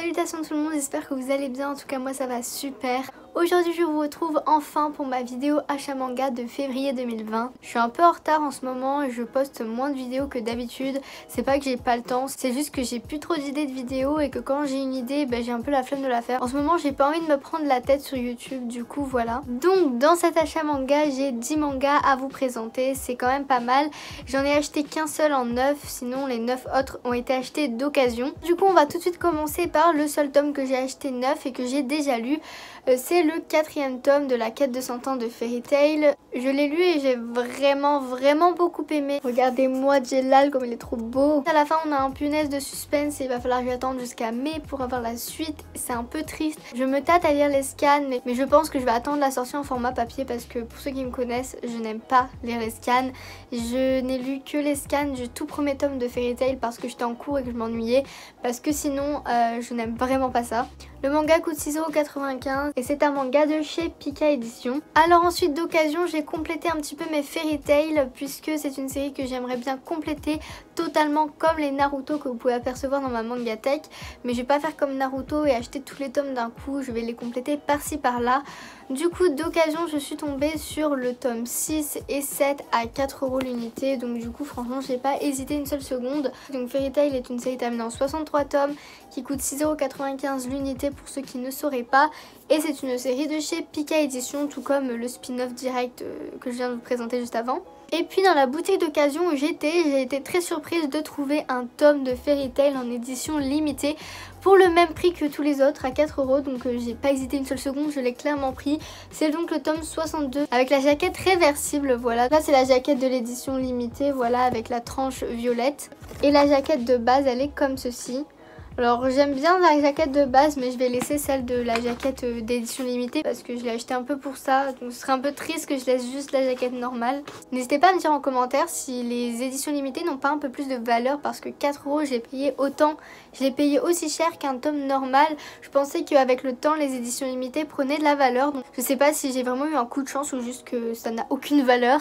Salutations tout le monde, j'espère que vous allez bien, en tout cas moi ça va super. Aujourd'hui je vous retrouve enfin pour ma vidéo achat manga de février 2020. Je suis un peu en retard en ce moment et je poste moins de vidéos que d'habitude. C'est pas que j'ai pas le temps, c'est juste que j'ai plus trop d'idées de vidéos et que quand j'ai une idée, j'ai un peu la flemme de la faire. En ce moment j'ai pas envie de me prendre la tête sur YouTube, du coup voilà. Donc dans cet achat manga, j'ai 10 mangas à vous présenter, c'est quand même pas mal. J'en ai acheté qu'un seul en neuf, sinon les 9 autres ont été achetés d'occasion. Du coup on va tout de suite commencer par le seul tome que j'ai acheté neuf et que j'ai déjà lu. C'est le 4e tome de la quête de 100 ans de Fairy Tail. Je l'ai lu et j'ai vraiment beaucoup aimé. Regardez-moi Jelal comme il est trop beau. À la fin on a un punaise de suspense et il va falloir que j'attende jusqu'à mai pour avoir la suite. C'est un peu triste. Je me tâte à lire les scans mais je pense que je vais attendre la sortie en format papier parce que pour ceux qui me connaissent, je n'aime pas lire les scans. Je n'ai lu que les scans du tout premier tome de Fairy Tail parce que j'étais en cours et que je m'ennuyais. Parce que sinon je n'aime vraiment pas ça. Le manga coûte 6,95 € et c'est un manga de chez Pika Édition. Alors ensuite d'occasion j'ai complété un petit peu mes Fairy Tail puisque c'est une série que j'aimerais bien compléter totalement comme les Naruto que vous pouvez apercevoir dans ma mangatech. Mais je vais pas faire comme Naruto et acheter tous les tomes d'un coup, je vais les compléter par-ci par-là. Du coup d'occasion je suis tombée sur le tome 6 et 7 à 4 € l'unité. Donc du coup franchement j'ai pas hésité une seule seconde. Donc Fairy Tail est une série terminée en 63 tomes qui coûte 6,95 € l'unité pour ceux qui ne sauraient pas. Et c'est une série de chez Pika Édition, tout comme le spin-off direct que je viens de vous présenter juste avant. Et puis dans la boutique d'occasion où j'ai été très surprise de trouver un tome de Fairy Tail en édition limitée pour le même prix que tous les autres à 4 €. Donc j'ai pas hésité une seule seconde, je l'ai clairement pris. C'est donc le tome 62 avec la jaquette réversible, voilà. Là c'est la jaquette de l'édition limitée, voilà, avec la tranche violette. Et la jaquette de base elle est comme ceci. Alors j'aime bien la jaquette de base mais je vais laisser celle de la jaquette d'édition limitée parce que je l'ai acheté un peu pour ça. Donc ce serait un peu triste que je laisse juste la jaquette normale. N'hésitez pas à me dire en commentaire si les éditions limitées n'ont pas un peu plus de valeur parce que 4 € je l'ai payé autant. Je l'ai payé aussi cher qu'un tome normal. Je pensais qu'avec le temps les éditions limitées prenaient de la valeur. Donc je sais pas si j'ai vraiment eu un coup de chance ou juste que ça n'a aucune valeur.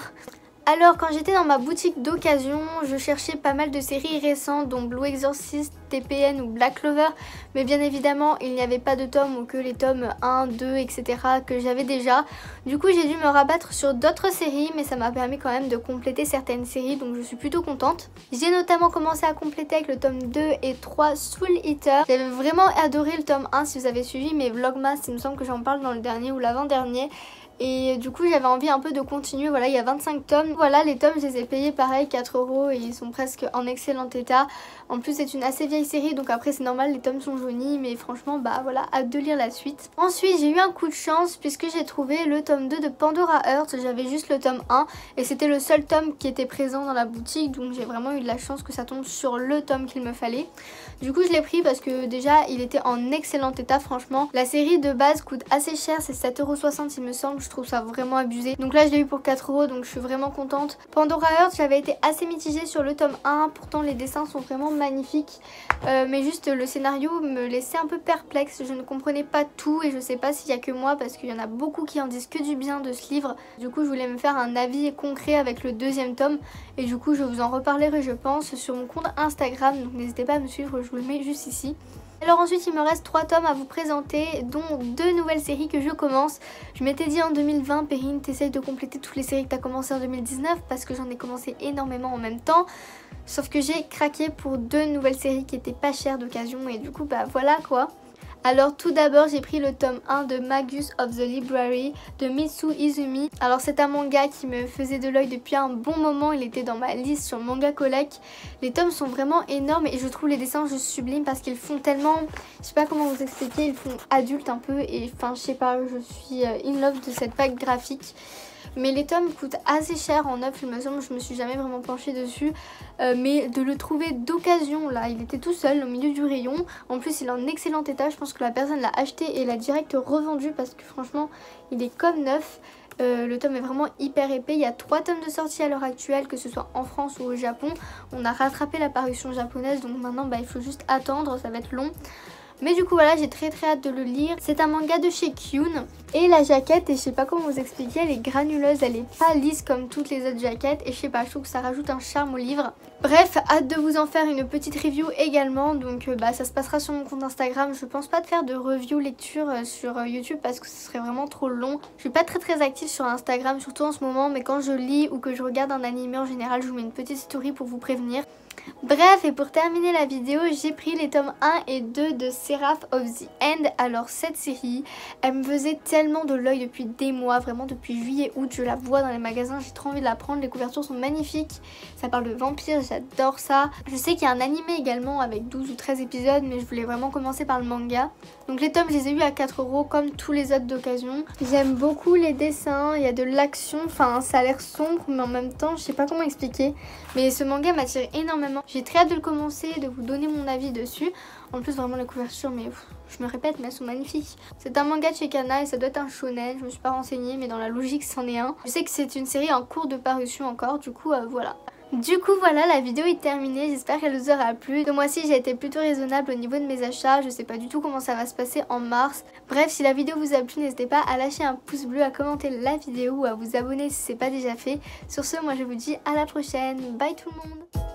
Alors quand j'étais dans ma boutique d'occasion, je cherchais pas mal de séries récentes dont Blue Exorcist, TPN ou Black Clover. Mais bien évidemment il n'y avait pas de tomes ou que les tomes 1, 2, etc. que j'avais déjà. Du coup j'ai dû me rabattre sur d'autres séries mais ça m'a permis quand même de compléter certaines séries donc je suis plutôt contente. J'ai notamment commencé à compléter avec le tome 2 et 3 Soul Eater. J'avais vraiment adoré le tome 1 si vous avez suivi mes vlogmas, il me semble que j'en parle dans le dernier ou l'avant-dernier. Et du coup j'avais envie un peu de continuer, voilà il y a 25 tomes. Voilà les tomes je les ai payés pareil 4 € et ils sont presque en excellent état. En plus c'est une assez vieille série donc après c'est normal les tomes sont jaunis mais franchement voilà hâte de lire la suite. Ensuite j'ai eu un coup de chance puisque j'ai trouvé le tome 2 de Pandora Hearts. J'avais juste le tome 1 et c'était le seul tome qui était présent dans la boutique donc j'ai vraiment eu de la chance que ça tombe sur le tome qu'il me fallait. Du coup je l'ai pris parce que déjà il était en excellent état franchement. La série de base coûte assez cher, c'est 7,60 € il me semble. Je trouve ça vraiment abusé. Donc là je l'ai eu pour 4 € donc je suis vraiment contente. Pandora Hearts j'avais été assez mitigée sur le tome 1. Pourtant les dessins sont vraiment magnifiques. Mais juste le scénario me laissait un peu perplexe. Je ne comprenais pas tout et je sais pas s'il y a que moi parce qu'il y en a beaucoup qui en disent que du bien de ce livre. Du coup je voulais me faire un avis concret avec le 2e tome. Et du coup je vous en reparlerai je pense sur mon compte Instagram. Donc n'hésitez pas à me suivre, je vous le mets juste ici. Alors ensuite il me reste 3 tomes à vous présenter dont 2 nouvelles séries que je commence. Je m'étais dit en 2020 Perrine t'essayes de compléter toutes les séries que t'as commencé en 2019 parce que j'en ai commencé énormément en même temps. Sauf que j'ai craqué pour 2 nouvelles séries qui étaient pas chères d'occasion et du coup voilà quoi. Alors tout d'abord j'ai pris le tome 1 de Magus of the Library de Mitsu Izumi. Alors c'est un manga qui me faisait de l'œil depuis un bon moment, il était dans ma liste sur Manga Collect. Les tomes sont vraiment énormes et je trouve les dessins juste sublimes parce qu'ils font tellement, je sais pas comment vous expliquer, ils font adultes un peu et enfin je sais pas, je suis in love de cette pack graphique. Mais les tomes coûtent assez cher en neuf, il me semble, je me suis jamais vraiment penchée dessus. Mais de le trouver d'occasion, là, il était tout seul au milieu du rayon. En plus, il est en excellent état, je pense que la personne l'a acheté et l'a direct revendu parce que franchement, il est comme neuf. Le tome est vraiment hyper épais, il y a 3 tomes de sortie à l'heure actuelle, que ce soit en France ou au Japon. On a rattrapé la parution japonaise, donc maintenant il faut juste attendre, ça va être long. Mais du coup voilà, j'ai très hâte de le lire. C'est un manga de chez Kyun. Et la jaquette, et je sais pas comment vous expliquer, elle est granuleuse, elle est pas lisse comme toutes les autres jaquettes. Et je sais pas, je trouve que ça rajoute un charme au livre. Bref, hâte de vous en faire une petite review également. Donc ça se passera sur mon compte Instagram. Je pense pas de faire de review lecture sur YouTube parce que ce serait vraiment trop long. Je suis pas très active sur Instagram, surtout en ce moment. Mais quand je lis ou que je regarde un animé en général, je vous mets une petite story pour vous prévenir. Bref, et pour terminer la vidéo, j'ai pris les tomes 1 et 2 de Seraph of the End. Alors cette série, elle me faisait tellement de l'œil depuis des mois, vraiment depuis juillet-août, je la vois dans les magasins, j'ai trop envie de la prendre, les couvertures sont magnifiques, ça parle de vampires, j'adore ça. Je sais qu'il y a un animé également avec 12 ou 13 épisodes, mais je voulais vraiment commencer par le manga. Donc les tomes, je les ai eu à 4 € comme tous les autres d'occasion. J'aime beaucoup les dessins, il y a de l'action, enfin ça a l'air sombre, mais en même temps, je sais pas comment expliquer. Mais ce manga m'attire énormément. J'ai très hâte de le commencer, de vous donner mon avis dessus. En plus vraiment la couverture, mais je me répète, mais elles sont magnifiques. C'est un manga de chez Kana et ça doit être un shonen. Je me suis pas renseignée, mais dans la logique c'en est un. Je sais que c'est une série en cours de parution encore, du coup voilà. Du coup voilà, la vidéo est terminée, j'espère qu'elle vous aura plu. Ce mois-ci j'ai été plutôt raisonnable au niveau de mes achats, je sais pas du tout comment ça va se passer en mars. Bref, si la vidéo vous a plu, n'hésitez pas à lâcher un pouce bleu, à commenter la vidéo ou à vous abonner si c'est pas déjà fait. Sur ce, moi je vous dis à la prochaine, bye tout le monde.